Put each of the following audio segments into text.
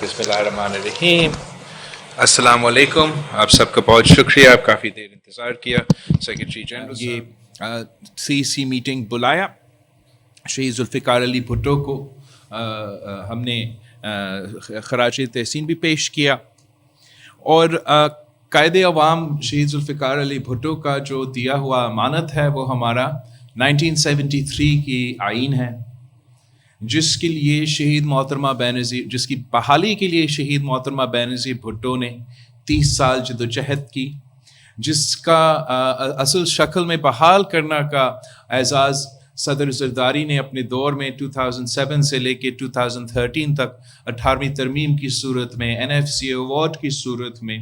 Bismillahirrahmanirrahim. السلام علیکم. آپ سب کا بہت شکریہ, آپ کافی دیر انتظار کیا. سیکرٹری جنرل یہ سی میٹنگ بلایا, شہید ذوالفقار علی بھٹو کو ہم نے خراج تحسین بھی پیش کیا, اور قائد عوام شہید ذوالفقار علی بھٹو کا جو دیا ہوا امانت ہے وہ ہمارا 1973 کی آئین ہے, جس کے لیے شہید محترمہ بینظیر, جس کی بحالی کے لیے شہید محترمہ بینظیر بھٹو نے 30 سال جدوجہد کی, جس کا اصل شکل میں بحال کرنا کا اعزاز صدر زرداری نے اپنے دور میں 2007 سے لے کے 2013 تک 18ویں ترمیم کی صورت میں, NFC ایوارڈ کی صورت میں,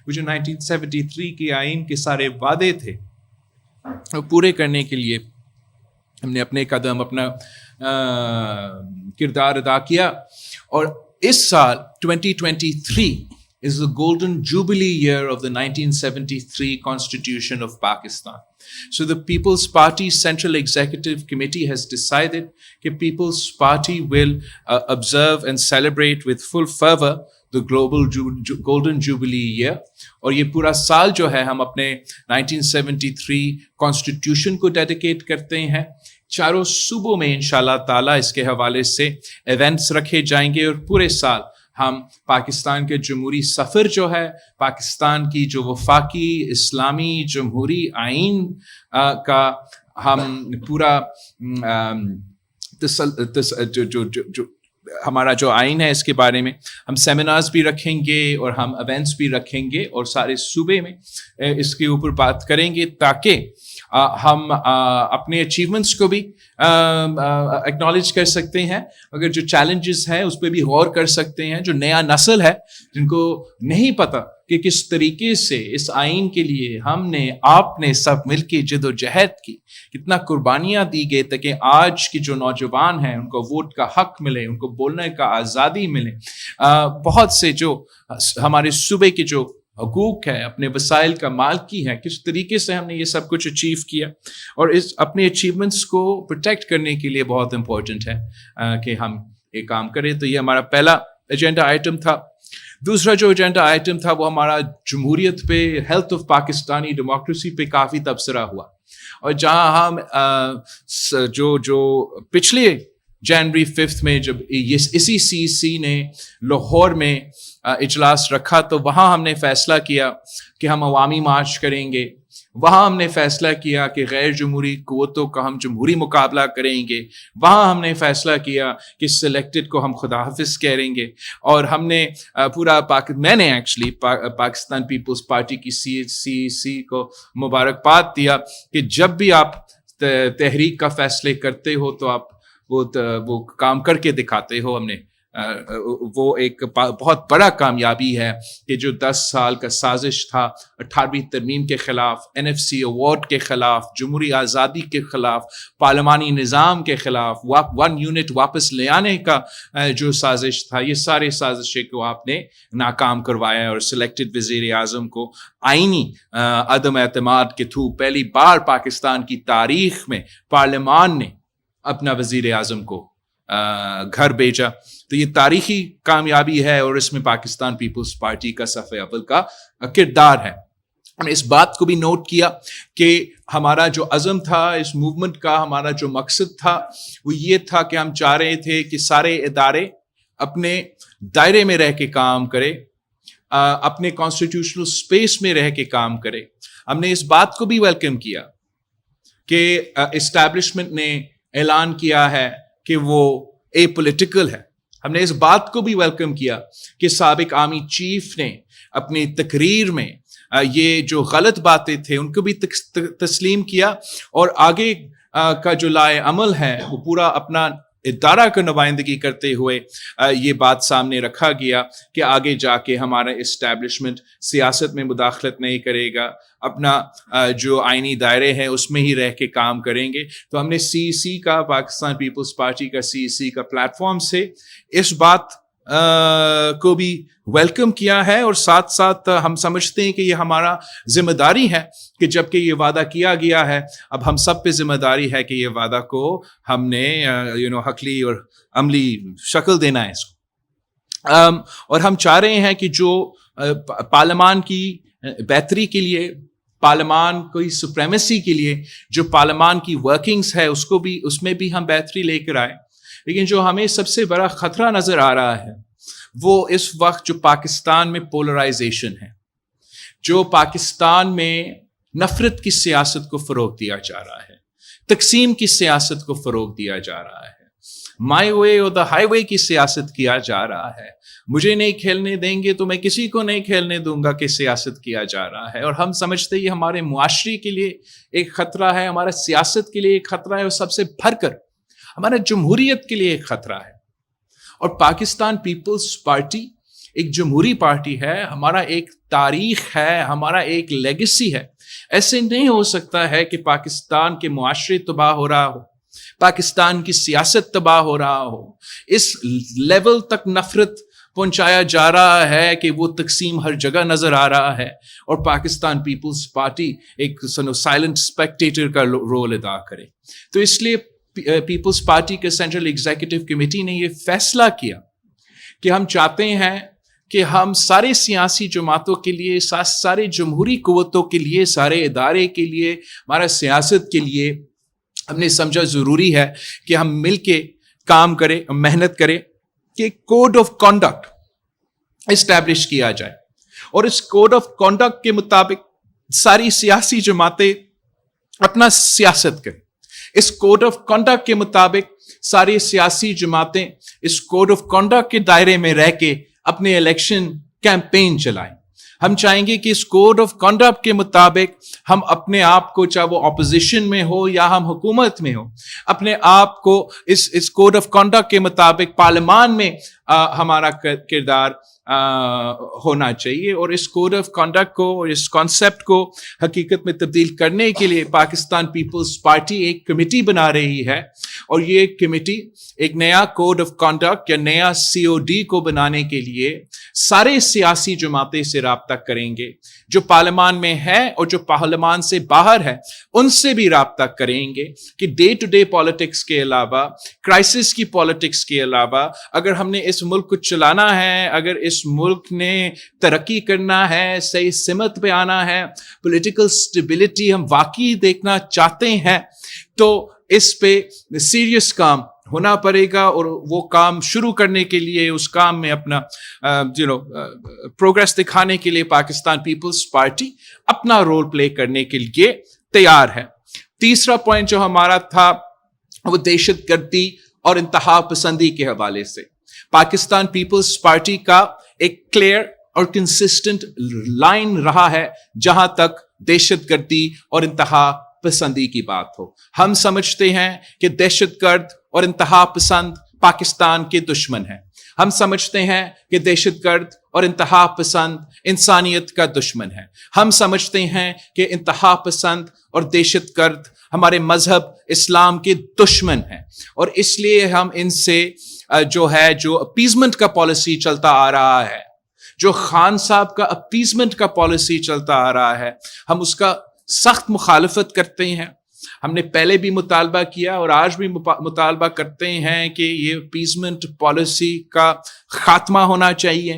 وہ جو 1973 کی آئین کے سارے وعدے تھے وہ پورے کرنے کے لیے ہم نے اپنے قدم, اپنا کردار ادا کیا. اور اس سال 2023 is the golden jubilee year of the 1973 Constitution of Pakistan. So the People's Party Central Executive Committee has decided that People's Party will observe and celebrate with full fervor the global golden jubilee year. اور یہ پورا سال جو ہے ہم اپنے 1973 Constitution کو dedicate کرتے ہیں. چاروں صوبوں میں انشاءاللہ تعالیٰ اس کے حوالے سے ایونٹس رکھے جائیں گے, اور پورے سال ہم پاکستان کے جمہوری سفر جو ہے, پاکستان کی جو وفاقی اسلامی جمہوری آئین کا ہم پورا جو ہمارا جو آئین ہے اس کے بارے میں ہم سیمینارز بھی رکھیں گے اور ہم ایونٹس بھی رکھیں گے, اور سارے صوبے میں اس کے اوپر بات کریں گے تاکہ ہم اپنے اچیومنٹس کو بھی ایکنالج کر سکتے ہیں, اگر جو چیلنجز ہیں اس پہ بھی غور کر سکتے ہیں. جو نیا نسل ہے جن کو نہیں پتہ کہ کس طریقے سے اس آئین کے لیے ہم نے, آپ نے سب مل کے جد و جہد کی, کتنا قربانیاں دی گئی تاکہ آج کی جو نوجوان ہیں ان کو ووٹ کا حق ملے, ان کو بولنے کا آزادی ملے. بہت سے جو ہمارے صوبے کے جو حقوق ہے, اپنے وسائل کا مالکی ہے, کس طریقے سے ہم نے یہ سب کچھ اچیو کیا, اور اس اپنے اچیومنٹس کو پروٹیکٹ کرنے کے لیے بہت امپورٹنٹ ہے کہ ہم یہ کام کریں. تو یہ ہمارا پہلا ایجنڈا آئٹم تھا. دوسرا جو ایجنڈا آئٹم تھا وہ ہمارا جمہوریت پہ, ہیلتھ آف پاکستانی ڈیموکریسی پہ کافی تبصرہ ہوا, اور جہاں ہم جو پچھلے جنوری 5 میں جب اسی CC نے لاہور میں اجلاس رکھا تو وہاں ہم نے فیصلہ کیا کہ ہم عوامی مارچ کریں گے. وہاں ہم نے فیصلہ کیا کہ غیر جمہوری قوتوں کا ہم جمہوری مقابلہ کریں گے. وہاں ہم نے فیصلہ کیا کہ سلیکٹڈ کو ہم خدا حافظ کریں گے. اور ہم نے پورا میں نے ایکچولی پاکستان پیپلز پارٹی کی CC کو مبارکباد دیا کہ جب بھی آپ تحریک کا فیصلے کرتے ہو تو آپ وہ کام کر کے دکھاتے ہو. ہم نے وہ ایک بہت بڑا کامیابی ہے کہ جو 10 سال کا سازش تھا 18ویں ترمیم کے خلاف, NFC ایوارڈ کے خلاف, جمہوری آزادی کے خلاف, پارلیمانی نظام کے خلاف, 1 یونٹ واپس لے آنے کا جو سازش تھا, یہ سارے سازشیں کو آپ نے ناکام کروایا, اور سلیکٹڈ وزیر اعظم کو آئینی عدم اعتماد کے تھرو پہلی بار پاکستان کی تاریخ میں پارلیمان نے اپنا وزیر اعظم کو گھر بھیجا. تو یہ تاریخی کامیابی ہے, اور اس میں پاکستان پیپلز پارٹی کا صف اول کا کردار ہے. ہم نے اس بات کو بھی نوٹ کیا کہ ہمارا جو عزم تھا اس موومنٹ کا, ہمارا جو مقصد تھا وہ یہ تھا کہ ہم چاہ رہے تھے کہ سارے ادارے اپنے دائرے میں رہ کے کام کرے, اپنے کانسٹیٹیوشنل سپیس میں رہ کے کام کرے. ہم نے اس بات کو بھی ویلکم کیا کہ اسٹیبلشمنٹ نے اعلان کیا ہے کہ وہ اے پولیٹیکل ہے. ہم نے اس بات کو بھی ویلکم کیا کہ سابق آرمی چیف نے اپنی تقریر میں یہ جو غلط باتیں تھے ان کو بھی تسلیم کیا, اور آگے کا جو لائے عمل ہے وہ پورا اپنا ادارہ کا نمائندگی کرتے ہوئے یہ بات سامنے رکھا گیا کہ آگے جا کے ہمارا اسٹیبلشمنٹ سیاست میں مداخلت نہیں کرے گا, اپنا جو آئینی دائرے ہیں اس میں ہی رہ کے کام کریں گے. تو ہم نے CC کا, پاکستان پیپلز پارٹی کا CC کا پلیٹ فارم سے اس بات کو بھی ویلکم کیا ہے، اور ساتھ ساتھ ہم سمجھتے ہیں کہ یہ ہمارا ذمہ داری ہے کہ جب کہ یہ وعدہ کیا گیا ہے، اب ہم سب پہ ذمہ داری ہے کہ یہ وعدہ کو ہم نے حقلی اور عملی شکل دینا ہے اس کو. اور ہم چاہ رہے ہیں کہ جو پارلیمان کی بہتری کے لیے، پارلیمان کی سپریمیسی کے لیے جو پارلیمان کی ورکنگز ہے اس میں بھی ہم بہتری لے کر آئے. لیکن جو ہمیں سب سے بڑا خطرہ نظر آ رہا ہے وہ اس وقت جو پاکستان میں پولرائزیشن ہے، جو پاکستان میں نفرت کی سیاست کو فروغ دیا جا رہا ہے، تقسیم کی سیاست کو فروغ دیا جا رہا ہے، مائی وے اور دا ہائی وے کی سیاست کیا جا رہا ہے. مجھے نہیں کھیلنے دیں گے تو میں کسی کو نہیں کھیلنے دوں گا کہ سیاست کیا جا رہا ہے. اور ہم سمجھتے ہیں یہ ہمارے معاشرے کے لیے ایک خطرہ ہے، ہمارے سیاست کے لیے ایک خطرہ ہے، اور سب سے بڑھ کر ہمارے جمہوریت کے لیے ایک خطرہ ہے. اور پاکستان پیپلز پارٹی ایک جمہوری پارٹی ہے، ہمارا ایک تاریخ ہے، ہمارا ایک لیگیسی ہے. ایسے نہیں ہو سکتا ہے کہ پاکستان کے معاشرے تباہ ہو رہا ہو، پاکستان کی سیاست تباہ ہو رہا ہو، اس لیول تک نفرت پہنچایا جا رہا ہے کہ وہ تقسیم ہر جگہ نظر آ رہا ہے، اور پاکستان پیپلز پارٹی ایک سائلنٹ اسپیکٹیٹر کا رول ادا کرے. تو اس لیے پیپلز پارٹی کے سینٹرل ایگزیکٹو کمیٹی نے یہ فیصلہ کیا کہ ہم چاہتے ہیں کہ ہم سارے سیاسی جماعتوں کے لیے، سارے جمہوری قوتوں کے لیے، سارے ادارے کے لیے، ہمارا سیاست کے لیے ہم نے سمجھا ضروری ہے کہ ہم مل کے کام کریں، محنت کریں کہ کوڈ آف کانڈکٹ اسٹیبلش کیا جائے. اور اس کوڈ آف کانڈکٹ کے مطابق ساری سیاسی جماعتیں اپنا سیاست کریں. اس کوڈ آف کانڈکٹ کے مطابق ساری سیاسی جماعتیں اس کوڈ آف کانڈکٹ کے دائرے میں رہ کے اپنے الیکشن کیمپین چلائیں. ہم چاہیں گے کہ اس کوڈ آف کانڈکٹ کے مطابق ہم اپنے آپ کو، چاہے وہ اپوزیشن میں ہو یا ہم حکومت میں ہو، اپنے آپ کو اس کوڈ آف کانڈکٹ کے مطابق پارلیمان میں ہمارا کردار ہونا چاہیے. اور اس کوڈ آف کانڈکٹ کو اور اس کانسیپٹ کو حقیقت میں تبدیل کرنے کے لیے پاکستان پیپلز پارٹی ایک کمیٹی بنا رہی ہے، اور یہ کمیٹی ایک نیا کوڈ آف کانڈکٹ یا نیا COD کو بنانے کے لیے سارے سیاسی جماعتیں سے رابطہ کریں گے، جو پارلیمان میں ہے اور جو پارلیمان سے باہر ہے ان سے بھی رابطہ کریں گے کہ ڈے ٹو ڈے پالیٹکس کے علاوہ، کرائسس کی پالیٹکس کے علاوہ، اگر ہم نے اس ملک کو چلانا ہے، اگر اس ملک نے ترقی کرنا ہے، صحیح سمت پہ آنا ہے، پولیٹیکل سٹیبلٹی ہم واقعی دیکھنا چاہتے ہیں، تو اس پہ سیریس کام ہونا پڑے گا. اور وہ کام شروع کرنے کے لیے، اس کام میں اپنا پروگریس دکھانے کے لیے پاکستان پیپلز پارٹی اپنا رول پلے کرنے کے لیے تیار ہے. تیسرا پوائنٹ جو ہمارا تھا وہ دہشت گردی اور انتہا پسندی کے حوالے سے. پاکستان پیپلز پارٹی کا ایک کلیئر اور کنسسٹنٹ لائن رہا ہے جہاں تک دہشت گردی اور انتہا پسندی کی بات ہو. ہم سمجھتے ہیں کہ دہشت گرد اور انتہا پسند پاکستان کے دشمن ہیں. ہم سمجھتے ہیں کہ دہشت گرد اور انتہا پسند انسانیت کا دشمن ہے. ہم سمجھتے ہیں کہ انتہا پسند اور دہشت گرد ہمارے مذہب اسلام کے دشمن ہیں. اور اس لیے ہم ان سے جو اپیزمنٹ کا پالیسی چلتا آ رہا ہے، جو خان صاحب کا اپیزمنٹ کا پالیسی چلتا آ رہا ہے، ہم اس کا سخت مخالفت کرتے ہیں. ہم نے پہلے بھی مطالبہ کیا اور آج بھی مطالبہ کرتے ہیں کہ یہ اپیزمنٹ پالیسی کا خاتمہ ہونا چاہیے،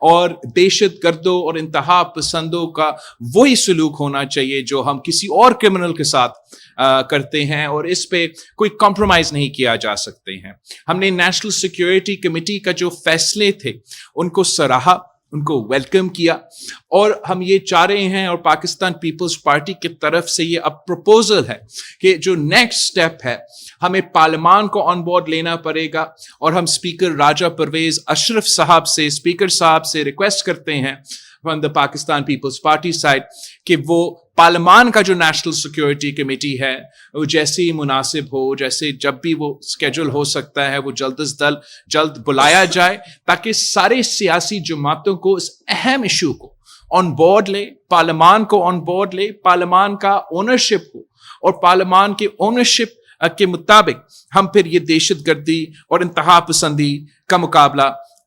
اور دہشت گردوں اور انتہا پسندوں کا وہی سلوک ہونا چاہیے جو ہم کسی اور کرمنل کے ساتھ کرتے ہیں، اور اس پہ کوئی کمپرومائز نہیں کیا جا سکتے ہیں. ہم نے نیشنل سیکیورٹی کمیٹی کا جو فیصلے تھے ان کو سراہا، ان کو ویلکم کیا، اور ہم یہ چاہ رہے ہیں، اور پاکستان پیپلز پارٹی کی طرف سے یہ اب پروپوزل ہے کہ جو نیکسٹ سٹیپ ہے، ہمیں پارلیمان کو آن بورڈ لینا پڑے گا. اور ہم اسپیکر راجہ پرویز اشرف صاحب سے، اسپیکر صاحب سے ریکویسٹ کرتے ہیں from the Pakistan Peoples Party side کہ وہ پارلیمان کا جو نیشنل سیکیورٹی کمیٹی ہے وہ جیسے ہی مناسب ہو، جیسے جب بھی وہ اسکیڈول ہو سکتا ہے، وہ جلد از جلد بلایا جائے، تاکہ سارے سیاسی جماعتوں کو اس اہم ایشو کو آن بورڈ لے، پارلیمان کو آن بورڈ لے، پارلیمان کا اونرشپ ہو، اور پارلیمان کے اونرشپ کے مطابق ہم پھر یہ دہشت گردی اور انتہا پسندی کا مقابلہ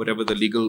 whatever the legal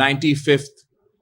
95th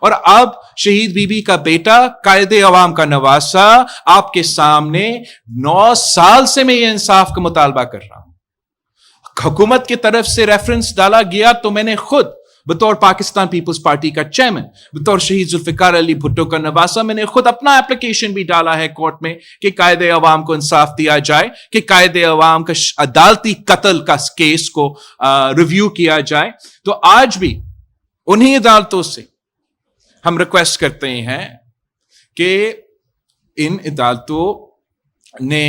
اور اب شہید بی بی کا بیٹا قائد عوام کا نواسا آپ کے سامنے 9 سال سے میں یہ انصاف کا مطالبہ کر رہا ہوں. حکومت کی طرف سے ریفرنس ڈالا گیا تو میں نے خود بطور پاکستان پیپلز پارٹی کا چیئرمین، بطور شہید ذوالفقار علی بھٹو کا نواسا، میں نے خود اپنا ایپلیکیشن بھی ڈالا ہے کورٹ میں کہ قائد عوام کو انصاف دیا جائے، کہ قائد عوام کا عدالتی قتل کا کیس کو ریویو کیا جائے. تو آج بھی انہی عدالتوں سے ہم ریکویسٹ کرتے ہیں کہ ان عدالتوں نے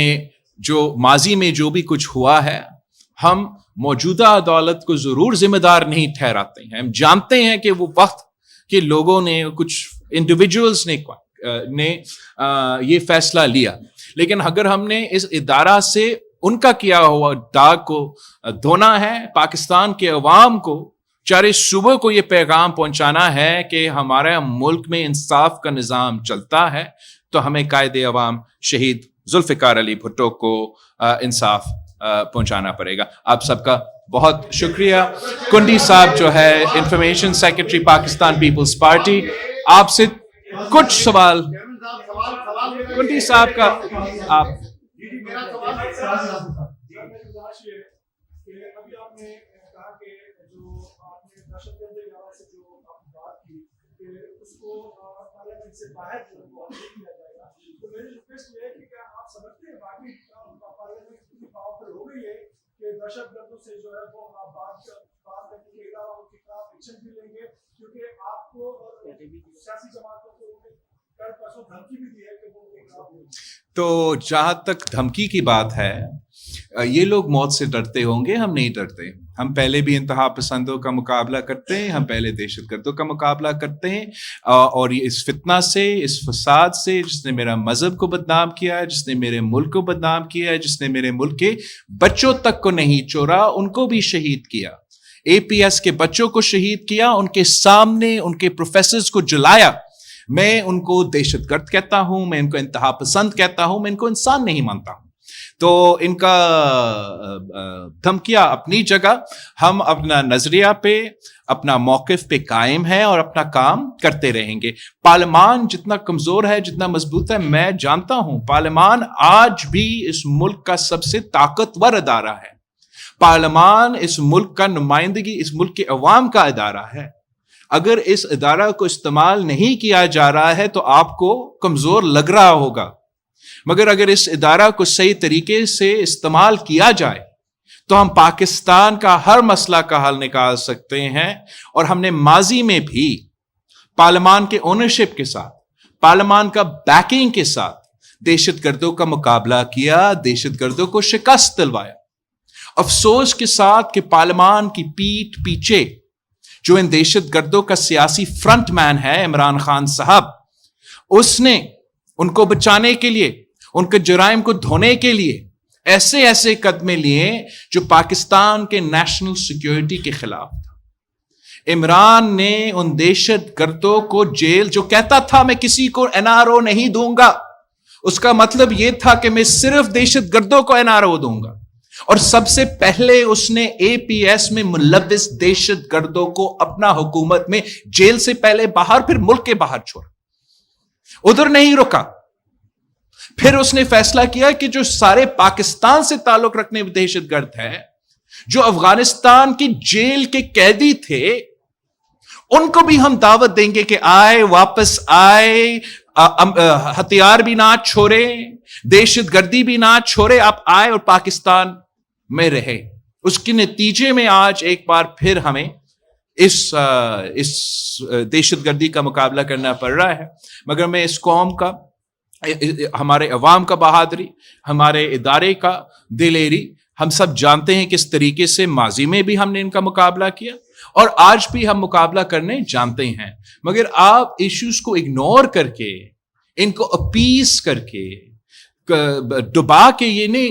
جو ماضی میں جو بھی کچھ ہوا ہے، ہم موجودہ عدالت کو ضرور ذمہ دار نہیں ٹھہراتے ہیں. ہم جانتے ہیں کہ وہ وقت کے لوگوں نے، کچھ انڈیویجولز نے یہ فیصلہ لیا، لیکن اگر ہم نے اس ادارہ سے ان کا کیا ہوا داغ کو دھونا ہے، پاکستان کے عوام کو، چارے صوبوں کو یہ پیغام پہنچانا ہے کہ ہمارے ملک میں انصاف کا نظام چلتا ہے، تو ہمیں قائد عوام شہید ذوالفقار علی بھٹو کو انصاف پہنچانا پڑے گا. آپ سب کا بہت شکریہ. کنڈی صاحب جو ہے انفارمیشن سیکرٹری پاکستان پیپلز پارٹی، آپ سے کچھ سوال. کنڈی صاحب کا آپ دہشت گردوں سے جو ہے وہ بات کرنے کے علاوہ ان کے خلاف ایکشن بھی لیں گے، کیونکہ آپ کو سیاسی جماعتوں کو کل پرسوں دھمکی بھی دی ہے کہ وہ ان کے خلاف لیں گے. تو جہاں تک دھمکی کی بات ہے، یہ لوگ موت سے ڈرتے ہوں گے، ہم نہیں ڈرتے. ہم پہلے بھی انتہا پسندوں کا مقابلہ کرتے ہیں، ہم پہلے دہشت گردوں کا مقابلہ کرتے ہیں، اور یہ اس فتنہ سے، اس فساد سے، جس نے میرا مذہب کو بدنام کیا ہے، جس نے میرے ملک کو بدنام کیا ہے، جس نے میرے ملک کے بچوں تک کو نہیں چھوڑا، ان کو بھی شہید کیا. اے پی ایس کے بچوں کو شہید کیا، ان کے سامنے ان کے پروفیسرز کو جلایا. میں ان کو دہشت گرد کہتا ہوں، میں ان کو انتہا پسند کہتا ہوں، میں ان کو انسان نہیں مانتا ہوں. تو ان کا دھمکیاں اپنی جگہ، ہم اپنا نظریہ پہ، اپنا موقف پہ قائم ہے اور اپنا کام کرتے رہیں گے. پارلیمان جتنا کمزور ہے، جتنا مضبوط ہے، میں جانتا ہوں پارلیمان آج بھی اس ملک کا سب سے طاقتور ادارہ ہے. پارلیمان اس ملک کا نمائندگی، اس ملک کے عوام کا ادارہ ہے. اگر اس ادارہ کو استعمال نہیں کیا جا رہا ہے تو آپ کو کمزور لگ رہا ہوگا، مگر اگر اس ادارہ کو صحیح طریقے سے استعمال کیا جائے تو ہم پاکستان کا ہر مسئلہ کا حل نکال سکتے ہیں. اور ہم نے ماضی میں بھی پارلیمان کے اونرشپ کے ساتھ، پارلیمان کا بیکنگ کے ساتھ دہشت گردوں کا مقابلہ کیا، دہشت گردوں کو شکست دلوایا. افسوس کے ساتھ کہ پارلیمان کی پیٹھ پیچھے جو ان دہشت گردوں کا سیاسی فرنٹ مین ہے عمران خان صاحب، اس نے ان کو بچانے کے لیے، ان کے جرائم کو دھونے کے لیے ایسے ایسے قدمے لیے جو پاکستان کے نیشنل سیکیورٹی کے خلاف تھا. عمران نے ان دہشت گردوں کو جیل، جو کہتا تھا میں کسی کو NRO نہیں دوں گا، اس کا مطلب یہ تھا کہ میں صرف دہشت گردوں کو NRO دوں گا. اور سب سے پہلے اس نے اے پی ایس میں ملوث دہشت گردوں کو اپنا حکومت میں جیل سے پہلے باہر، پھر ملک کے باہر چھوڑا. ادھر نہیں رکا، پھر اس نے فیصلہ کیا کہ جو سارے پاکستان سے تعلق رکھنے دہشت گرد ہے، جو افغانستان کی جیل کے قیدی تھے، ان کو بھی ہم دعوت دیں گے کہ آئے، واپس آئے، ہتھیار بھی نہ چھوڑے، دہشت گردی بھی نہ چھوڑے، آپ آئے اور پاکستان میں رہے. اس کے نتیجے میں آج ایک بار پھر ہمیں اس دہشت گردی کا مقابلہ کرنا پڑ رہا ہے. مگر میں اس قوم کا، ہمارے عوام کا بہادری، ہمارے ادارے کا دلیری، ہم سب جانتے ہیں کس طریقے سے ماضی میں بھی ہم نے ان کا مقابلہ کیا اور آج بھی ہم مقابلہ کرنے جانتے ہیں. مگر آپ ایشوز کو اگنور کر کے، ان کو اپیز کر کے، ڈبا کے، یہ نہیں،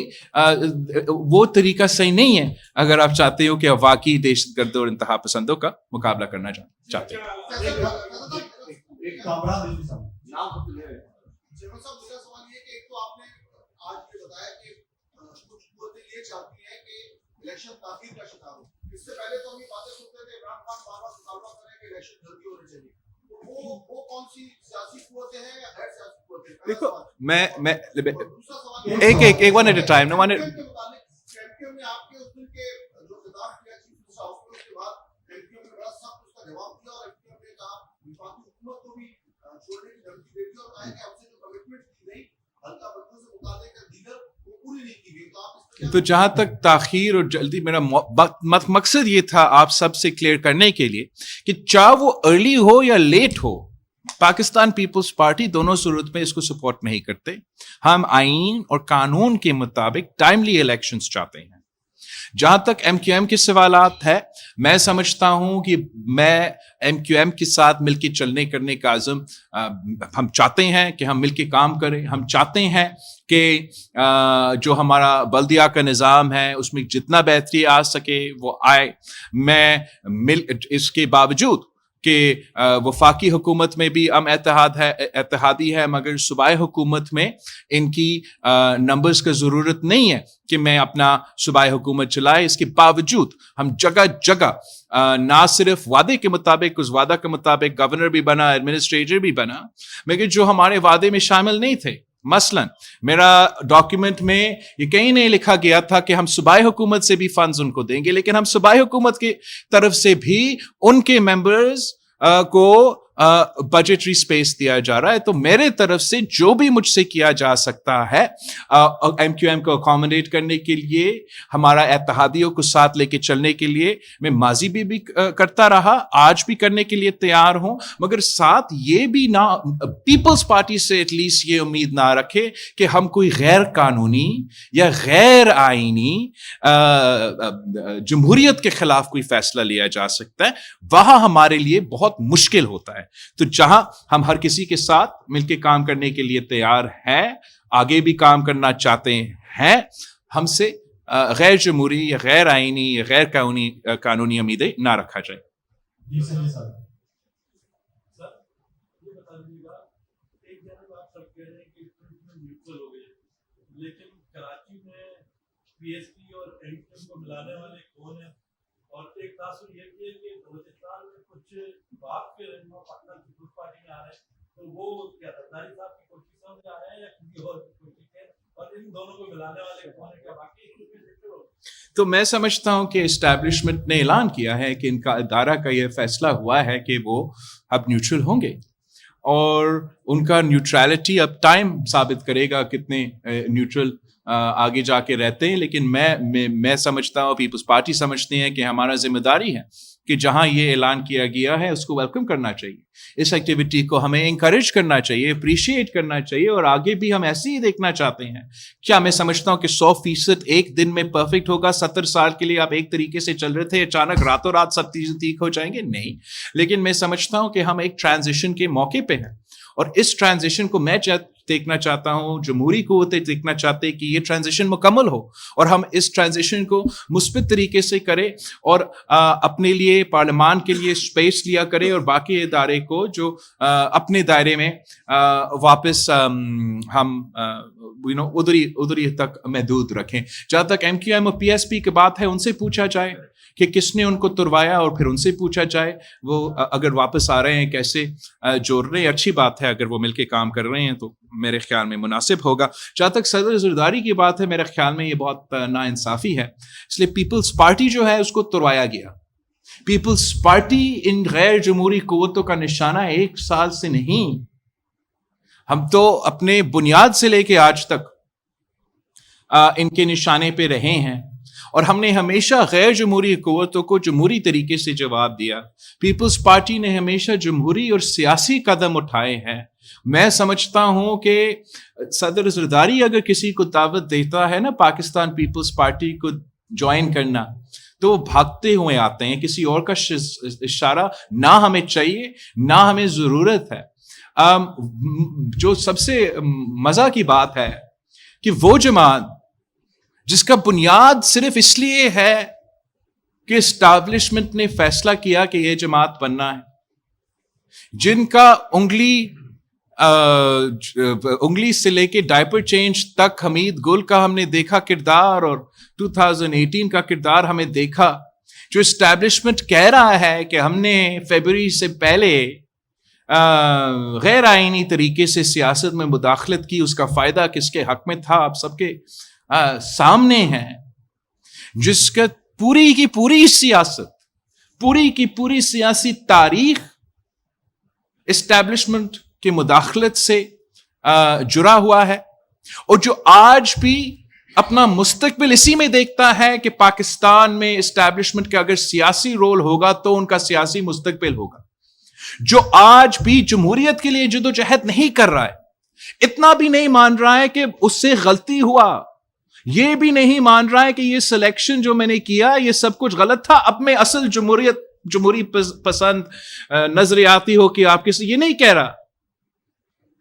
وہ طریقہ صحیح نہیں ہے اگر آپ چاہتے ہو کہ واقعی دہشت گردوں اور انتہا پسندوں کا مقابلہ کرنا چاہتے ہیں. اس سے پہلے تو ہم یہ باتیں سنتے تھے، عمران خان بار بار مطالبہ کر رہے ہیں کہ الیکشن جلدی ہونے چاہیے. وہ کون سی سیاسی قوتیں ہیں یا غیر سیاسی قوتیں ہیں؟ دیکھو میں دوسرا سوال ایک one at a time one کے متعلق کیمپیئن میں آپ کے اس دن کے جو خطاب کیا چیف صاحب اس کے بعد کیمپیئن میں بڑا سخت اس کا جواب دیا اور کیمپیئن نے کہا وفاقی حکومت کو بھی چھوڑنے کی دھمکی دے دی اور کہا کہ ہم سے جو کمٹمنٹ کی گئی حلقہ بندوں سے متعلق دیگر وہ پوری نہیں کی گئی. تو آپ اس تو جہاں تک تاخیر اور جلدی میرا مقصد یہ تھا آپ سب سے کلیئر کرنے کے لیے کہ چاہے وہ ارلی ہو یا لیٹ ہو, پاکستان پیپلز پارٹی دونوں صورت میں اس کو سپورٹ نہیں کرتے. ہم آئین اور قانون کے مطابق ٹائملی الیکشنز چاہتے ہیں. جہاں تک ایم کیو ایم کے سوالات ہے, میں سمجھتا ہوں کہ میں ایم کیو ایم کے ساتھ مل کے چلنے کرنے کا عزم ہم چاہتے ہیں کہ ہم مل کے کام کریں. ہم چاہتے ہیں کہ جو ہمارا بلدیہ کا نظام ہے اس میں جتنا بہتری آ سکے وہ آئے. میں اس کے باوجود کہ وفاقی حکومت میں بھی ہم اتحادی ہے, مگر صوبائی حکومت میں ان کی نمبرز کا ضرورت نہیں ہے کہ میں اپنا صوبائی حکومت چلائے. اس کے باوجود ہم جگہ جگہ نہ صرف وعدے کے مطابق, اس وعدہ کے مطابق گورنر بھی بنا, ایڈمنسٹریٹر بھی بنا, مگر جو ہمارے وعدے میں شامل نہیں تھے. مثلا میرا ڈاکیومنٹ میں یہ کہیں نہیں لکھا گیا تھا کہ ہم صوبائی حکومت سے بھی فنڈز ان کو دیں گے, لیکن ہم صوبائی حکومت کی طرف سے بھی ان کے ممبرز کو بجٹری سپیس دیا جا رہا ہے. تو میرے طرف سے جو بھی مجھ سے کیا جا سکتا ہے ایم کیو ایم کو اکاموڈیٹ کرنے کے لیے, ہمارا اتحادیوں کو ساتھ لے کے چلنے کے لیے, میں ماضی بھی کرتا رہا, آج بھی کرنے کے لیے تیار ہوں. مگر ساتھ یہ بھی نہ پیپلز پارٹی سے ایٹ لیسٹ یہ امید نہ رکھے کہ ہم کوئی غیر قانونی یا غیر آئینی جمہوریت کے خلاف کوئی فیصلہ لیا جا سکتا ہے. وہاں ہمارے لیے بہت مشکل ہوتا ہے. تو جہاں ہم ہر کسی کے ساتھ مل کے کام کرنے کے لیے تیار ہیں, آگے بھی کام کرنا چاہتے ہیں, ہم سے غیر جمہوری یا غیر آئینی یا غیر قانونی امیدیں نہ رکھا جائے. جی سر سر یہ بتا دیجیے گا, ایک جانب آپ سب کہہ رہے ہیں کہ نیوٹرل ہو گئے, لیکن کراچی میں پی ایس پی اور این پی ایم کو ملانے والے کون ہیں؟ اور ایک تاثر یہ بھی ہے کہ بلوچستان میں کچھ باپ کے رہنما پاکستان پیپلز پارٹی میں آ رہے ہیں, تو وہ کیا زرداری صاحب کی کوشش سمجھ آ رہے ہیں یا کسی اور کی کوشش ہے, اور ان دونوں کو ملانے والے کون ہیں؟ کیا باقی تو میں سمجھتا ہوں کہ اسٹیبلشمنٹ نے اعلان کیا ہے کہ ان کا ادارہ کا یہ فیصلہ ہوا ہے کہ وہ اب نیوٹرل ہوں گے, اور ان کا نیوٹرلٹی اب ٹائم ثابت کرے گا کتنے نیوٹرل آگے جا کے رہتے ہیں. لیکن میں سمجھتا ہوں, پیپلز پارٹی سمجھتے ہیں کہ ہمارا ذمہ داری ہے کہ جہاں یہ اعلان کیا گیا ہے اس کو ویلکم کرنا چاہیے, اس ایکٹیویٹی کو ہمیں انکریج کرنا چاہیے, اپریشیٹ کرنا چاہیے, اور آگے بھی ہم ایسے ہی دیکھنا چاہتے ہیں. کیا میں سمجھتا ہوں کہ 100% ایک دن میں پرفیکٹ ہوگا؟ 70 سال کے لیے آپ ایک طریقے سے چل رہے تھے, اچانک راتوں رات سب چیزیں ٹھیک ہو جائیں گے؟ نہیں. لیکن میں سمجھتا ہوں کہ ہم ایک ٹرانزیشن کے موقع پہ ہیں, اور اس ٹرانزیشن کو میں دیکھنا چاہتا ہوں, جمہوری قوتیں دیکھنا چاہتے کہ یہ ٹرانزیشن مکمل ہو, اور ہم اس ٹرانزیشن کو مثبت طریقے سے کریں, اور اپنے لیے پارلیمان کے لیے اسپیس لیا کرے, اور باقی ادارے کو جو اپنے دائرے میں واپس ہم ادھر تک محدود رکھیں. جہاں تک ایم کیو ایم اور پی ایس پی کی بات ہے, ان سے پوچھا جائے کہ کس نے ان کو تروایا, اور پھر ان سے پوچھا جائے وہ اگر واپس آ رہے ہیں کیسے جوڑ رہے ہیں. اچھی بات ہے, اگر وہ مل کے کام کر رہے ہیں تو میرے خیال میں مناسب ہوگا. جہاں تک صدر زرداری کی بات ہے, میرے خیال میں یہ بہت ناانصافی ہے, اس لیے پیپلز پارٹی جو ہے اس کو تروایا گیا. پیپلز پارٹی ان غیر جمہوری قوتوں کا نشانہ 1 سال سے نہیں, ہم تو اپنے بنیاد سے لے کے آج تک ان کے نشانے پہ رہے ہیں, اور ہم نے ہمیشہ غیر جمہوری قوتوں کو جمہوری طریقے سے جواب دیا. پیپلز پارٹی نے ہمیشہ جمہوری اور سیاسی قدم اٹھائے ہیں. میں سمجھتا ہوں کہ صدر زرداری اگر کسی کو دعوت دیتا ہے نا پاکستان پیپلز پارٹی کو جوائن کرنا, تو وہ بھاگتے ہوئے آتے ہیں. کسی اور کا اشارہ نہ ہمیں چاہیے, نہ ہمیں ضرورت ہے. جو سب سے مزہ کی بات ہے کہ وہ جماعت جس کا بنیاد صرف اس لیے ہے کہ اسٹیبلشمنٹ نے فیصلہ کیا کہ یہ جماعت بننا ہے, جن کا انگلی سے لے کے ڈائپر چینج تک حمید گل کا ہم نے دیکھا کردار, اور 2018 کا کردار ہمیں دیکھا, جو اسٹیبلشمنٹ کہہ رہا ہے کہ ہم نے فیبروری سے پہلے غیر آئینی طریقے سے سیاست میں مداخلت کی، اس کا فائدہ کس کے حق میں تھا آپ سب کے سامنے ہے، جس کا پوری کی پوری سیاست، پوری کی پوری سیاسی تاریخ اسٹیبلشمنٹ کی مداخلت سے جڑا ہوا ہے، اور جو آج بھی اپنا مستقبل اسی میں دیکھتا ہے کہ پاکستان میں اسٹیبلشمنٹ کا اگر سیاسی رول ہوگا تو ان کا سیاسی مستقبل ہوگا، جو آج بھی جمہوریت کے لیے جدوجہد نہیں کر رہا ہے، اتنا بھی نہیں مان رہا ہے کہ اس سے غلطی ہوا، یہ بھی نہیں مان رہا ہے کہ یہ سلیکشن جو میں نے کیا یہ سب کچھ غلط تھا، اب میں اصل جمہوری پسند نظریاتی ہو کہ آپ کس، یہ نہیں کہہ رہا،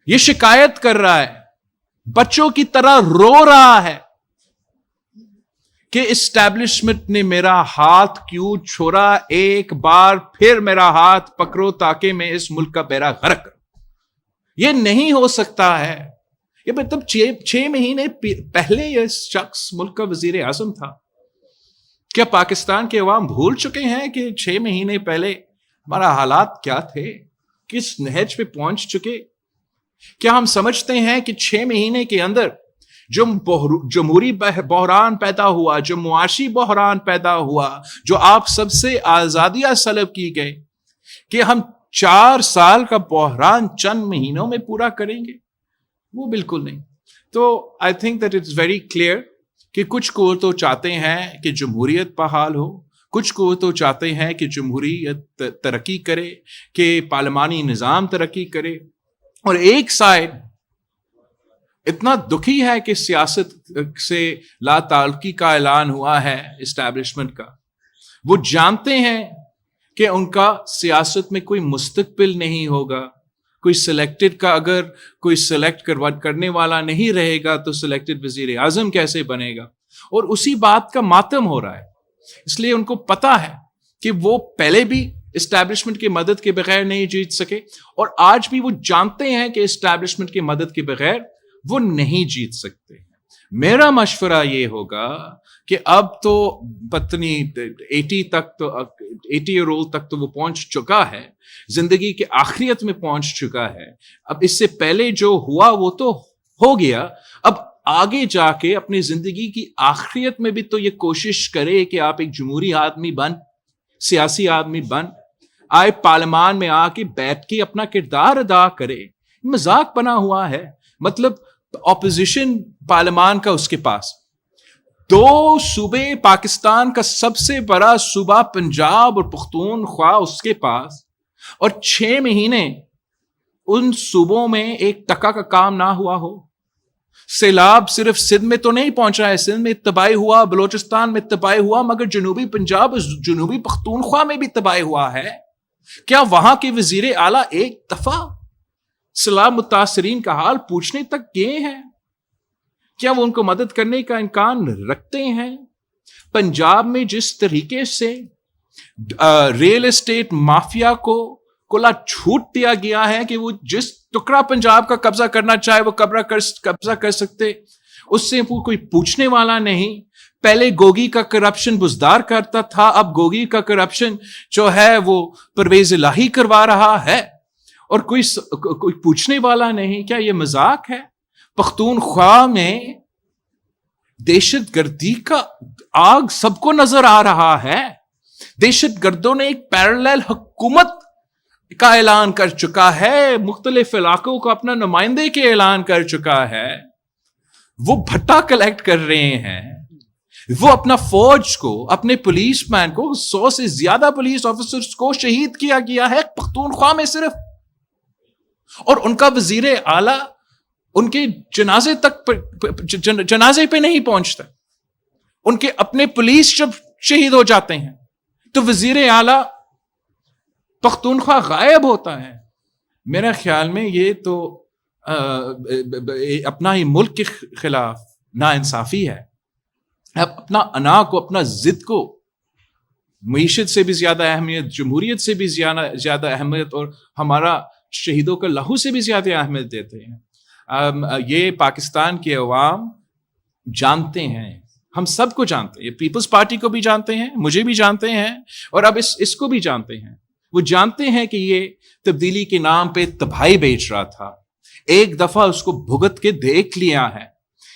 یہ شکایت کر رہا ہے، بچوں کی طرح رو رہا ہے کہ اسٹیبلشمنٹ نے میرا ہاتھ کیوں چھوڑا، ایک بار پھر میرا ہاتھ پکڑو تاکہ میں اس ملک کا بیڑا غرق کروں۔ یہ نہیں ہو سکتا ہے، یہ مطلب 6 مہینے پہلے یہ شخص ملک کا وزیر اعظم تھا۔ کیا پاکستان کے عوام بھول چکے ہیں کہ 6 مہینے پہلے ہمارا حالات کیا تھے، کس نہج پہ پہنچ چکے؟ کیا ہم سمجھتے ہیں کہ 6 مہینے کے اندر جو جمہوری بحران پیدا ہوا، جو معاشی بحران پیدا ہوا، جو آپ سب سے آزادیاں سلب کی گئی، کہ ہم 4 سال کا بحران چند مہینوں میں پورا کریں گے؟ وہ بالکل نہیں۔ تو I think that it's very clear کہ کچھ کو تو چاہتے ہیں کہ جمہوریت بحال ہو، کچھ کو تو چاہتے ہیں کہ جمہوریت ترقی کرے، کہ پارلیمانی نظام ترقی کرے، اور ایک سائڈ اتنا دکھی ہے کہ سیاست سے لا تعلقی کا اعلان ہوا ہے اسٹیبلشمنٹ کا۔ وہ جانتے ہیں کہ ان کا سیاست میں کوئی مستقبل نہیں ہوگا، کوئی سلیکٹڈ کا اگر کوئی سلیکٹ کرنے والا نہیں رہے گا تو سلیکٹڈ وزیر اعظم کیسے بنے گا، اور اسی بات کا ماتم ہو رہا ہے۔ اس لیے ان کو پتا ہے کہ وہ پہلے بھی اسٹیبلشمنٹ کی مدد کے بغیر نہیں جیت سکے، اور آج بھی وہ جانتے ہیں کہ اسٹیبلشمنٹ کی مدد کے بغیر وہ نہیں جیت سکتے۔ میرا مشورہ یہ ہوگا کہ اب تو پتنی 80 ایئر اولڈ تک تو وہ پہنچ چکا ہے، زندگی کے آخریت میں پہنچ چکا ہے، اب اس سے پہلے جو ہوا وہ تو ہو گیا، اب آگے جا کے اپنی زندگی کی آخریت میں بھی تو یہ کوشش کرے کہ آپ ایک جمہوری آدمی بن، سیاسی آدمی بن، آئے پارلیمان میں آ کے بیٹھ کے اپنا کردار ادا کرے۔ مذاق بنا ہوا ہے، مطلب اپوزیشن پارلیمان کا اس کے پاس 2 صوبے، پاکستان کا سب سے بڑا صوبہ پنجاب اور پختونخوا اس کے پاس، اور 6 مہینے ان صوبوں میں 1 ٹکا کا کام نہ ہوا ہو۔ سیلاب صرف سندھ میں تو نہیں پہنچا ہے، سندھ میں تباہی ہوا، بلوچستان میں تباہی ہوا، مگر جنوبی پنجاب اور جنوبی پختونخوا میں بھی تباہی ہوا ہے۔ کیا وہاں کے وزیر اعلیٰ ایک دفعہ سیلاب متاثرین کا حال پوچھنے تک گئے ہیں؟ کیا وہ ان کو مدد کرنے کا امکان رکھتے ہیں؟ پنجاب میں جس طریقے سے ریل اسٹیٹ مافیا کو کھلا چھوٹ دیا گیا ہے کہ وہ جس ٹکڑا پنجاب کا قبضہ کرنا چاہے وہ قبضہ کر سکتے، اس سے کوئی پوچھنے والا نہیں۔ پہلے گوگی کا کرپشن بزدار کرتا تھا، اب گوگی کا کرپشن جو ہے وہ پرویز الہی کروا رہا ہے، اور کوئی پوچھنے والا نہیں۔ کیا یہ مذاق ہے؟ پختونخوا میں دہشت گردی کا آگ سب کو نظر آ رہا ہے، دہشت گردوں نے ایک پیرالل حکومت کا اعلان کر چکا ہے، مختلف علاقوں کو اپنا نمائندے کے اعلان کر چکا ہے، وہ بھٹا کلیکٹ کر رہے ہیں، وہ اپنا فوج کو، اپنے پولیس مین کو، 100 سے زیادہ پولیس آفیسرز کو شہید کیا گیا ہے پختونخوا میں صرف، اور ان کا وزیر اعلیٰ ان کے جنازے پہ نہیں پہنچتا، ان کے اپنے پولیس جب شہید ہو جاتے ہیں تو وزیر اعلیٰ پختونخوا غائب ہوتا ہے۔ میرا خیال میں یہ تو اپنا ہی ملک کے خلاف ناانصافی ہے۔ اپنا انا کو، اپنا ضد کو معیشت سے بھی زیادہ اہمیت، جمہوریت سے بھی زیادہ اہمیت، اور ہمارا شہیدوں کا لہو سے بھی زیادہ اہمیت دیتے ہیں۔ یہ پاکستان کے عوام جانتے ہیں، ہم سب کو جانتے ہیں، پیپلز پارٹی کو بھی جانتے ہیں، مجھے بھی جانتے ہیں، اور اب اس کو بھی جانتے ہیں۔ وہ جانتے ہیں کہ یہ تبدیلی کے نام پہ تباہی بیچ رہا تھا. ایک دفعہ اس کو بھگت کے دیکھ لیا ہے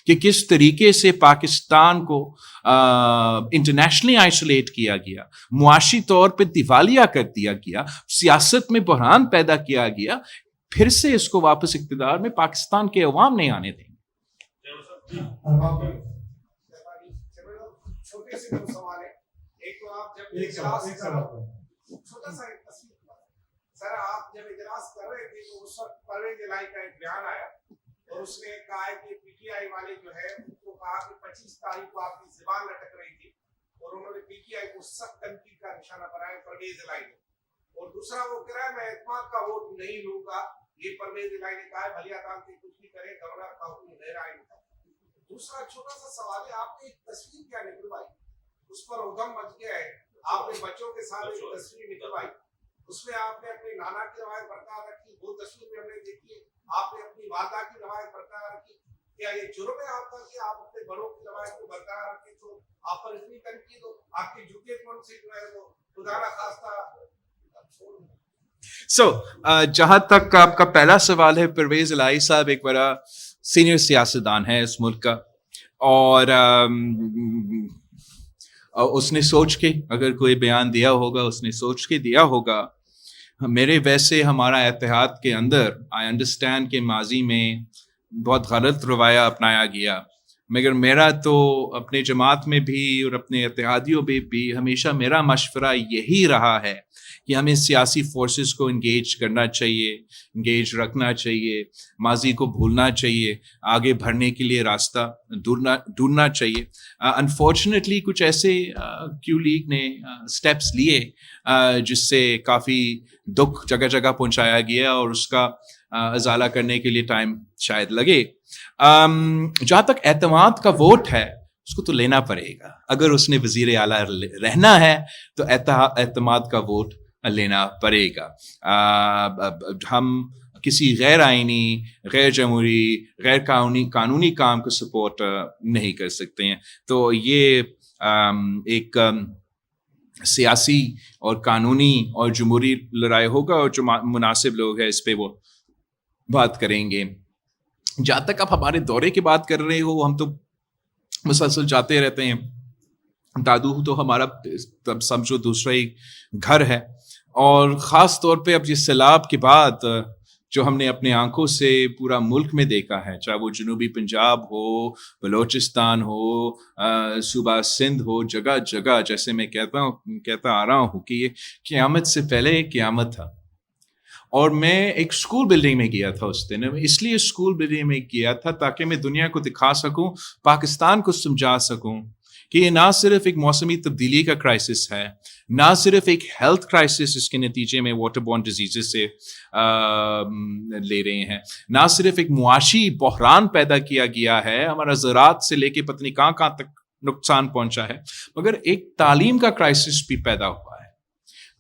کہ کس طریقے سے پاکستان کو انٹرنیشنلی آئسولیٹ کیا گیا, معاشی طور پہ دیوالیہ کر دیا گیا, سیاست میں بحران پیدا کیا گیا. پھر سے اس کو واپس اقتدار میں پاکستان کے عوام نہیں آنے دیں گے. چھوٹے سے دو سوال ہیں. ایک تو آپ جب چھوٹا سا سر آپ جب اجلاس کر رہے تھے تو اس وقت پرویز الہی کا ایک بیان آیا اور اس نے کہا ہے کہ پی ٹی آئی والے جو ہے ان کو کہا کہ 25 تاریخ کو آپ کی زبان لٹک رہی تھی اور انہوں نے پی ٹی آئی کو سخت تنقید کا نشانہ بنایا پرویز الہی نے. اور دوسرا وہ کہہ رہا ہے میں اعتماد کا ووٹ نہیں لوں گا, یہ پرویز الہی نے کہا ہے بھلی عدالت سے کچھ بھی کرے گورنر کا حکم میرا آئے گا. دوسرا چھوٹا سا سوال ہے, آپ نے ایک تصویر کیا نکلوائی, اس پر ادھم مچ گیا ہے, آپ نے بچوں کے ساتھ ایک تصویر نکلوائی, اس میں آپ نے اپنے نانا کی روایت برقرار رکھی, وہ تصویر میں ہم نے دیکھی ہے, آپ نے اپنی والدہ کی روایت برقرار رکھی. کیا یہ جرم ہے آپ کا کہ آپ اپنے بڑوں کی روایت کو برقرار رکھیں تو آپ پر اتنی تنقید ہو, آپ کے جوتے کون سے جو ہے وہ خدا نہ خواستہ جہاں تک آپ کا پہلا سوال ہے, پرویز الہی صاحب ایک بڑا سینئر سیاستدان ہے اس ملک کا, اور اس نے سوچ کے اگر کوئی بیان دیا ہوگا اس نے سوچ کے دیا ہوگا. میرے ویسے ہمارا اتحاد کے اندر آئی انڈرسٹینڈ کہ ماضی میں بہت غلط رویہ اپنایا گیا, مگر میرا تو اپنے جماعت میں بھی اور اپنے اتحادیوں میں بھی ہمیشہ میرا مشورہ یہی رہا ہے کہ ہمیں سیاسی فورسز کو انگیج کرنا چاہیے, انگیج رکھنا چاہیے, ماضی کو بھولنا چاہیے, آگے بڑھنے کے لیے راستہ ڈھونڈنا چاہیے. انفارچونیٹلی کچھ ایسے کیو لیگ نے سٹیپس لیے جس سے کافی دکھ جگہ جگہ پہنچایا گیا اور اس کا ازالہ کرنے کے لیے ٹائم شاید لگے. جہاں تک اعتماد کا ووٹ ہے اس کو تو لینا پڑے گا, اگر اس نے وزیر اعلیٰ رہنا ہے تو اعتماد کا ووٹ لینا پڑے گا. ہم کسی غیر آئینی, غیر جمہوری, غیر قانونی کام کو سپورٹ نہیں کر سکتے ہیں. تو یہ ایک سیاسی اور قانونی اور جمہوری لڑائی ہوگا, اور جو مناسب لوگ ہیں اس پہ وہ بات کریں گے. جہاں تک آپ ہمارے دورے کی بات کر رہے ہو, ہم تو مسلسل جاتے رہتے ہیں. دادو تو ہمارا تب سمجھو دوسرا ہی گھر ہے, اور خاص طور پہ اب یہ سیلاب کے بعد جو ہم نے اپنے آنکھوں سے پورا ملک میں دیکھا ہے, چاہے وہ جنوبی پنجاب ہو, بلوچستان ہو, صوبہ سندھ ہو, جگہ جگہ جیسے میں کہتا آ رہا ہوں کہ یہ قیامت سے پہلے قیامت تھا. اور میں ایک اسکول بلڈنگ میں گیا تھا اس دن, اس لیے اسکول بلڈنگ میں گیا تھا تاکہ میں دنیا کو دکھا سکوں, پاکستان کو سمجھا سکوں کہ یہ نہ صرف ایک موسمی تبدیلی کا کرائسس ہے, نہ صرف ایک ہیلتھ کرائسس اس کے نتیجے میں واٹر بورن ڈیزیزز سے لے رہے ہیں, نہ صرف ایک معاشی بحران پیدا کیا گیا ہے, ہمارا زراعت سے لے کے پتہ نہیں کہاں کہاں تک نقصان پہنچا ہے, مگر ایک تعلیم کا کرائسس بھی پیدا ہوا ہے.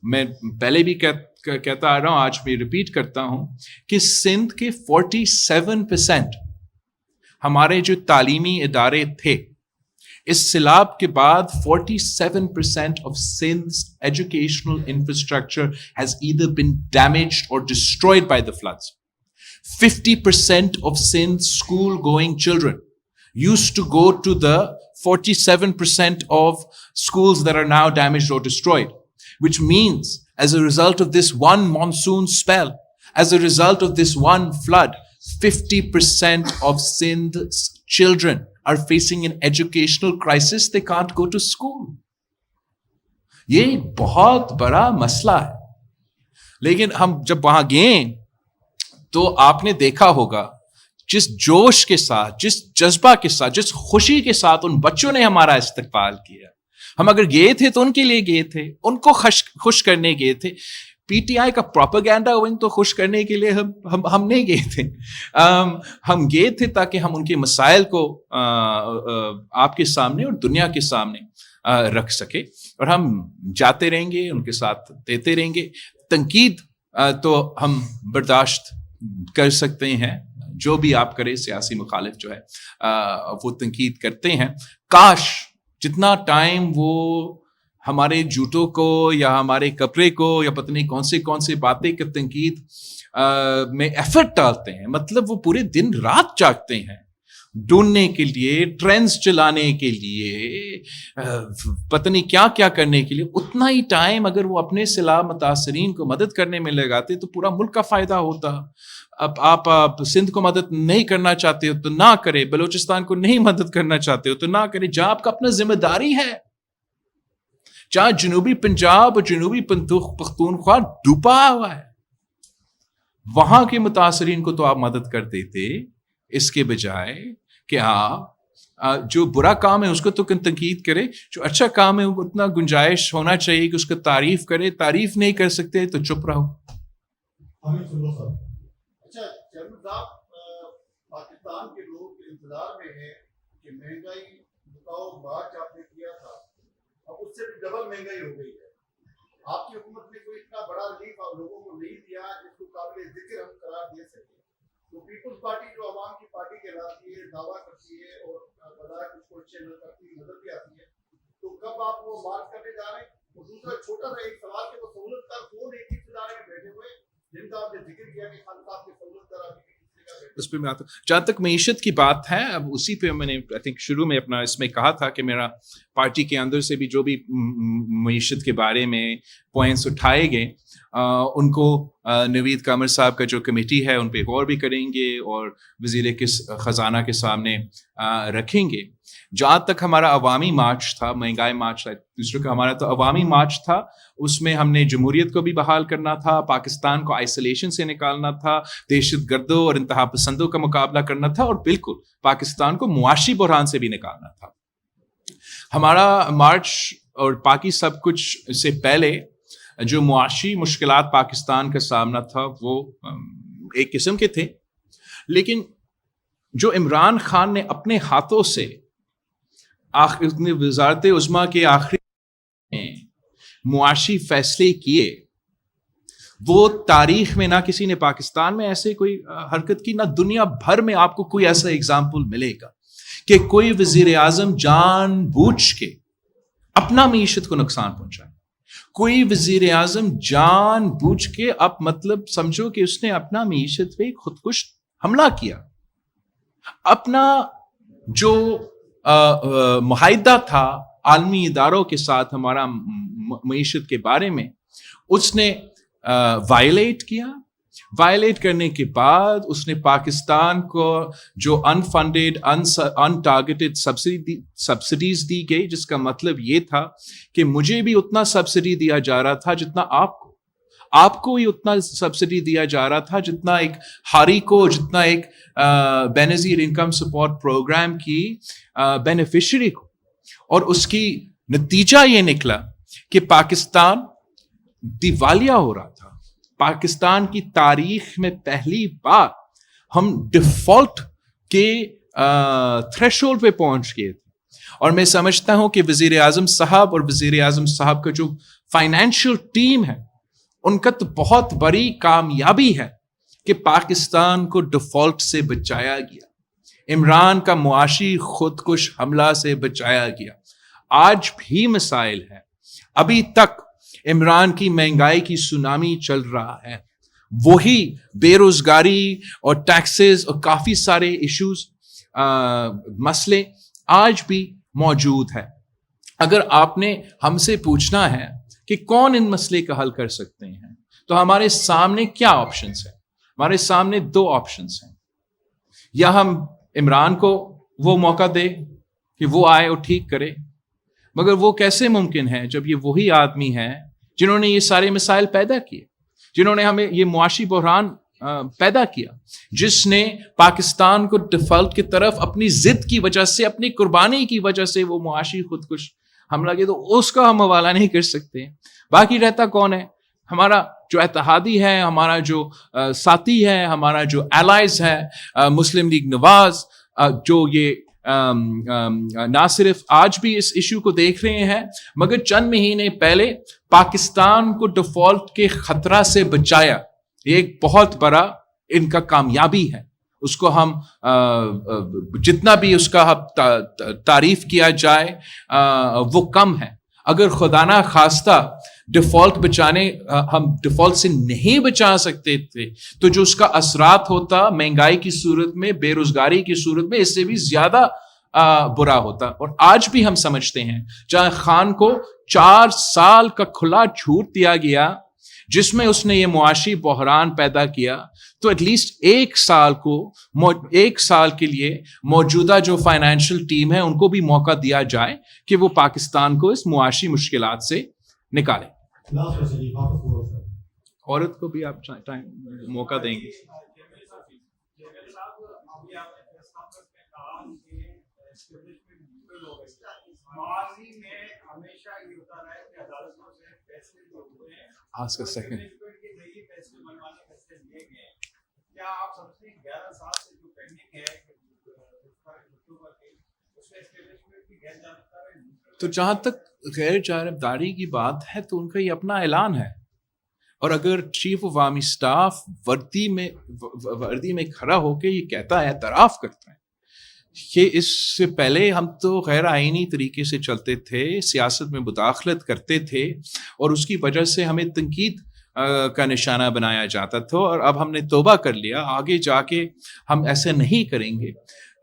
میں پہلے بھی کہتا آ رہا ہوں, آج بھی ریپیٹ کرتا ہوں کہ سندھ کے 47% ہمارے جو تعلیمی ادارے تھے, اس سیلاب کے بعد 47% of Sindh's educational infrastructure has either been damaged or destroyed by the floods. 50% of Sindh's school-going children used to go to the 47% of schools that are now damaged or destroyed, which means as a result of this one monsoon spell, as a result of this one flood, 50% of Sindh's children are facing an educational crisis. They can't go to school. یہ بہت بڑا مسئلہ ہے. لیکن ہم جب وہاں گئے تو آپ نے دیکھا ہوگا جس جوش کے ساتھ, جس جذبہ کے ساتھ, جس خوشی کے ساتھ ان بچوں نے ہمارا استقبال کیا. ہم اگر گئے تھے تو ان کے لیے گئے تھے, ان کو خوش کرنے گئے تھے. پی ٹی آئی کا پروپیگنڈا ونگ تو خوش کرنے کے لیے ہم نہیں گئے تھے. ہم گئے تھے تاکہ ہم ان کے مسائل کو آپ کے سامنے اور دنیا کے سامنے رکھ سکے, اور ہم جاتے رہیں گے, ان کے ساتھ دیتے رہیں گے. تنقید تو ہم برداشت کر سکتے ہیں, جو بھی آپ کرے, سیاسی مخالف جو ہے وہ تنقید کرتے ہیں. کاش جتنا ٹائم وہ ہمارے جوتوں کو یا ہمارے کپڑے کو یا پتہ نہیں کون سے باتیں کی تنقید میں ایفرٹ ڈالتے ہیں. مطلب وہ پورے دن رات جاگتے ہیں ڈھونڈنے کے لیے, ٹرینڈز چلانے کے لیے, پتہ نہیں کیا کیا کرنے کے لیے. اتنا ہی ٹائم اگر وہ اپنے سیلاب متاثرین کو مدد کرنے میں لگاتے تو پورا ملک کا فائدہ ہوتا. اب آپ سندھ کو مدد نہیں کرنا چاہتے ہو تو نہ کرے, بلوچستان کو نہیں مدد کرنا چاہتے ہو تو نہ کرے. جہاں آپ کا اپنا ذمہ داری ہے, جہاں جنوبی پنجاب اور جنوبی پختونخوا ڈوبا ہوا ہے, وہاں کے متاثرین کو تو آپ مدد کر دیتے, اس کے بجائے کہ جو برا کام ہے اس کو تو تنقید کرے, جو اچھا کام ہے اتنا گنجائش ہونا چاہیے کہ اس کا تعریف کرے. تعریف نہیں کر سکتے تو چپ رہو. اچھا چیئرمین صاحب, پاکستان کے لوگ انتظار میں ہیں کہ مہنگائی بتاؤ مارچ آپ نے کیا تھا, اب اس سے بھی ڈبل مہنگائی ہو گئی ہے. آپ کی حکومت نے کوئی اتنا بڑا ریلیف آپ لوگوں کو نہیں دیا جس کو قابل ذکر ہم قرار دے سکیں. تو پیپلز پارٹی جو عوام کی پارٹی کہلاتی ہے, دعویٰ کرتی ہے اور بظاہر کچھ کو اچھے نظر بھی آتی ہے, تو کب آپ وہ مارچ کرنے جا رہے ہیں؟ اور دوسرا چھوٹا سا ایک سوال کہ وہ سہولت کار کون ایک ہی ادارے میں بیٹھے ہوئے جن کا آپ نے ذکر کیا کہ خان صاحب کی سہولت کار ابھی اس پہ میں آتا ہوں. جہاں تک معیشت کی بات ہے, اب اسی پہ میں نے آئی تھنک شروع میں اپنا اس میں کہا تھا کہ میرا پارٹی کے اندر سے بھی جو بھی معیشت کے بارے میں پوائنٹس اٹھائے گئے ان کو نوید قمر صاحب کا جو کمیٹی ہے ان پہ غور بھی کریں گے اور وزیر خزانہ کے سامنے رکھیں گے. جہاں تک ہمارا عوامی مارچ تھا, مہنگائی مارچ تھا, دوسرے کا ہمارا تو عوامی مارچ تھا, اس میں ہم نے جمہوریت کو بھی بحال کرنا تھا, پاکستان کو آئسولیشن سے نکالنا تھا, دہشت گردوں اور انتہا پسندوں کا مقابلہ کرنا تھا, اور بالکل پاکستان کو معاشی بحران سے بھی نکالنا تھا. ہمارا مارچ اور باقی سب کچھ سے پہلے جو معاشی مشکلات پاکستان کا سامنا تھا وہ ایک قسم کے تھے, لیکن جو عمران خان نے اپنے ہاتھوں سے وزارت عظمیٰ کے آخری معاشی فیصلے کیے, وہ تاریخ میں نہ کسی نے پاکستان میں ایسے کوئی حرکت کی, نہ دنیا بھر میں آپ کو کوئی ایسا اگزامپل ملے گا کہ کوئی وزیر اعظم جان بوجھ کے اپنا معیشت کو نقصان پہنچائے. کوئی وزیر اعظم جان بوجھ کے اب مطلب سمجھو کہ اس نے اپنا معیشت پہ خودکش حملہ کیا. اپنا جو معاہدہ تھا عالمی اداروں کے ساتھ ہمارا معیشت کے بارے میں, اس نے وائلیٹ کیا. وائلیٹ کرنے کے بعد اس نے پاکستان کو جو انفنڈیڈ ان ٹارگیٹڈ سبسڈیز دی گئی, جس کا مطلب یہ تھا کہ مجھے بھی اتنا سبسڈی دیا جا رہا تھا جتنا آپ کو ہی اتنا سبسڈی دیا جا رہا تھا جتنا ایک ہاری کو, جتنا ایک بینظیر انکم سپورٹ پروگرام کی بینیفیشری کو. اور اس کی نتیجہ یہ نکلا کہ پاکستان دیوالیہ ہو رہا تھا. پاکستان کی تاریخ میں پہلی بار ہم ڈیفالٹ کے تھریش ہولڈ پہ پہنچ گئے تھے. اور میں سمجھتا ہوں کہ وزیر اعظم صاحب اور وزیر اعظم صاحب کا جو فائنینشیل ٹیم ہے, ان کا تو بہت بڑی کامیابی ہے کہ پاکستان کو ڈیفالٹ سے بچایا گیا, عمران کا معاشی خودکش حملہ سے بچایا گیا. آج بھی مسائل ہیں, ابھی تک عمران کی مہنگائی کی سونامی چل رہا ہے, وہی بے روزگاری اور ٹیکسز اور کافی سارے ایشوز مسئلے آج بھی موجود ہے. اگر آپ نے ہم سے پوچھنا ہے کہ کون ان مسئلے کا حل کر سکتے ہیں, تو ہمارے سامنے کیا آپشنز ہیں؟ ہمارے سامنے دو آپشنز ہیں. یا ہم عمران کو وہ موقع دے کہ وہ آئے اور ٹھیک کرے, مگر وہ کیسے ممکن ہے جب یہ وہی آدمی ہیں جنہوں نے یہ سارے مسائل پیدا کیے, جنہوں نے ہمیں یہ معاشی بحران پیدا کیا, جس نے پاکستان کو ڈیفالٹ کی طرف اپنی ضد کی وجہ سے, اپنی قربانی کی وجہ سے وہ معاشی خودکش حملہ کیا. تو اس کا ہم حوالہ نہیں کر سکتے. باقی رہتا کون ہے؟ ہمارا جو اتحادی ہے, ہمارا جو ساتھی ہے, ہمارا جو الائز ہے, مسلم لیگ نواز, جو یہ نہ صرف آج بھی اس ایشو کو دیکھ رہے ہیں, مگر چند مہینے پہلے پاکستان کو ڈیفالٹ کے خطرہ سے بچایا. یہ ایک بہت بڑا ان کا کامیابی ہے. اس کو ہم جتنا بھی اس کا تعریف کیا جائے وہ کم ہے. اگر خدا نہ خواستہ ڈیفالٹ ہم ڈیفالٹ سے نہیں بچا سکتے تھے تو جو اس کا اثرات ہوتا مہنگائی کی صورت میں, بے روزگاری کی صورت میں, اس سے بھی زیادہ برا ہوتا. اور آج بھی ہم سمجھتے ہیں جہاں خان کو 4 سال کا کھلا چھوٹ دیا گیا جس میں اس نے یہ معاشی بحران پیدا کیا, تو ایٹ لیسٹ 1 سال کے لیے موجودہ جو فائنینشیل ٹیم ہے ان کو بھی موقع دیا جائے کہ وہ پاکستان کو اس معاشی مشکلات سے نکالیں. عورت کو بھی آپ موقع دیں گے. Ask a second. تو جہاں تک غیر جانبداری کی بات ہے تو ان کا یہ اپنا اعلان ہے, اور اگر چیف آف آرمی اسٹاف وردی میں کھڑا ہو کے یہ کہتا ہے, اعتراف کرتا ہے کہ اس سے پہلے ہم تو غیر آئینی طریقے سے چلتے تھے, سیاست میں مداخلت کرتے تھے اور اس کی وجہ سے ہمیں تنقید کا نشانہ بنایا جاتا تھا, اور اب ہم نے توبہ کر لیا, آگے جا کے ہم ایسے نہیں کریں گے.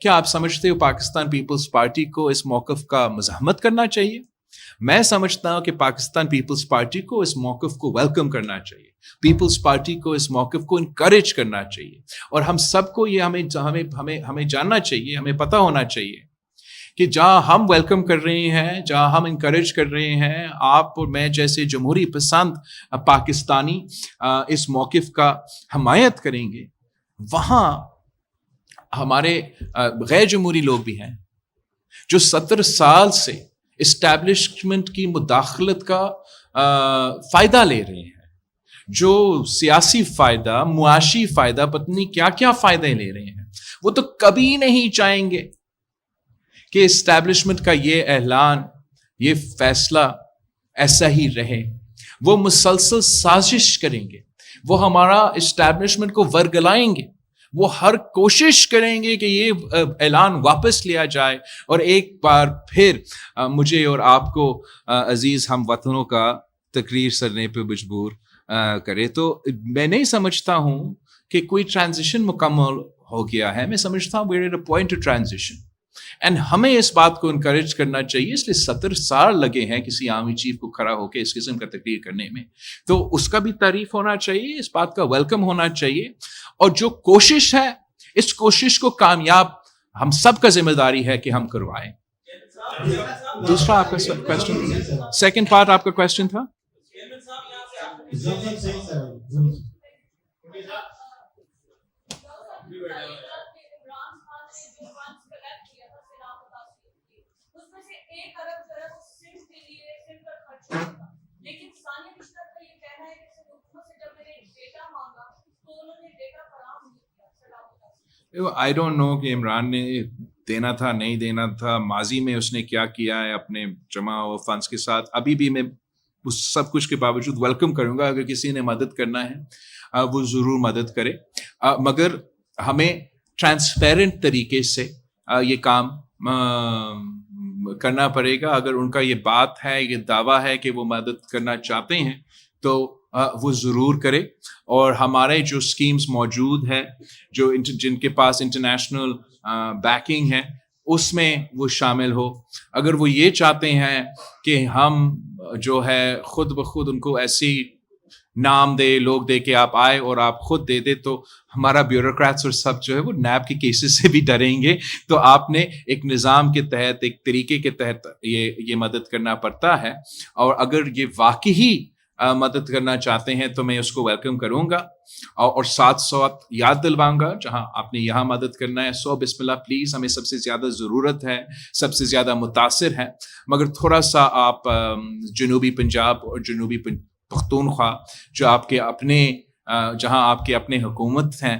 کیا آپ سمجھتے ہو پاکستان پیپلز پارٹی کو اس موقف کا مزاحمت کرنا چاہیے؟ میں سمجھتا ہوں کہ پاکستان پیپلز پارٹی کو اس موقف کو ویلکم کرنا چاہیے, پیپلز پارٹی کو اس موقف کو انکریج کرنا چاہیے, اور ہم سب کو یہ ہمیں جاننا چاہیے, ہمیں پتہ ہونا چاہیے کہ جہاں ہم ویلکم کر رہے ہیں, جہاں ہم انکریج کر رہے ہیں, آپ اور میں جیسے جمہوری پسند پاکستانی اس موقف کا حمایت کریں گے, وہاں ہمارے غیر جمہوری لوگ بھی ہیں جو 70 سال سے اسٹیبلشمنٹ کی مداخلت کا فائدہ لے رہے ہیں, جو سیاسی فائدہ, معاشی فائدہ, پتہ نہیں کیا کیا فائدے لے رہے ہیں. وہ تو کبھی نہیں چاہیں گے کہ اسٹیبلشمنٹ کا یہ اعلان, یہ فیصلہ ایسا ہی رہے. وہ مسلسل سازش کریں گے, وہ ہمارا اسٹیبلشمنٹ کو ورگلائیں گے, وہ ہر کوشش کریں گے کہ یہ اعلان واپس لیا جائے اور ایک بار پھر مجھے اور آپ کو عزیز ہم وطنوں کا تقریر کرنے پہ مجبور کرے. تو میں نہیں سمجھتا ہوں کہ کوئی ٹرانزیشن مکمل ہو گیا ہے, میں سمجھتا ہوں we're at a point of transition. And ہمیں اس بات کو انکریج کرنا چاہیے, اس لیے 70 سال لگے ہیں کسی آرمی چیف کو کھڑا ہو کے اس قسم کا تقریر کرنے میں, تو اس کا بھی تعریف ہونا چاہیے, اس بات کا ویلکم ہونا چاہیے, اور جو کوشش ہے اس کوشش کو کامیاب ہم سب کا ذمہ داری ہے کہ ہم کروائیں. دوسرا آپ کا کوشچن, سیکنڈ پارٹ آپ کا کوشچن تھا. I don't know کہ عمران نے دینا تھا نہیں دینا تھا, ماضی میں اس نے کیا کیا ہے اپنے جمع و فنڈز کے ساتھ. ابھی بھی میں اس سب کچھ کے باوجود ویلکم کروں گا, اگر کسی نے مدد کرنا ہے وہ ضرور مدد کرے, مگر ہمیں ٹرانسپیرنٹ طریقے سے یہ کام کرنا پڑے گا. اگر ان کا یہ بات ہے, یہ دعویٰ ہے کہ وہ مدد کرنا چاہتے ہیں تو وہ ضرور کرے, اور ہمارے جو اسکیمز موجود ہیں جو جن کے پاس انٹرنیشنل بیکنگ ہے اس میں وہ شامل ہو. اگر وہ یہ چاہتے ہیں کہ ہم جو ہے خود بخود ان کو ایسی نام دے, لوگ دے کہ آپ آئے اور آپ خود دے دے, تو ہمارا بیوروکریٹس اور سب جو ہے وہ نیب کے کیسز سے بھی ڈریں گے. تو آپ نے ایک نظام کے تحت, ایک طریقے کے تحت یہ مدد کرنا پڑتا ہے, اور اگر یہ واقعی مدد کرنا چاہتے ہیں تو میں اس کو ویلکم کروں گا, اور ساتھ ساتھ یاد دلواؤں گا جہاں آپ نے یہاں مدد کرنا ہے, سو بسم اللہ پلیز, ہمیں سب سے زیادہ ضرورت ہے, سب سے زیادہ متاثر ہے. مگر تھوڑا سا آپ جنوبی پنجاب اور جنوبی پختونخوا جو آپ کے اپنے جہاں آپ کے اپنے حکومت ہیں,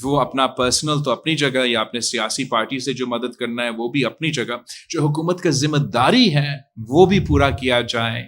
وہ اپنا پرسنل تو اپنی جگہ, یا اپنے سیاسی پارٹی سے جو مدد کرنا ہے وہ بھی اپنی جگہ, جو حکومت کا ذمہ داری ہے وہ بھی پورا کیا جائے,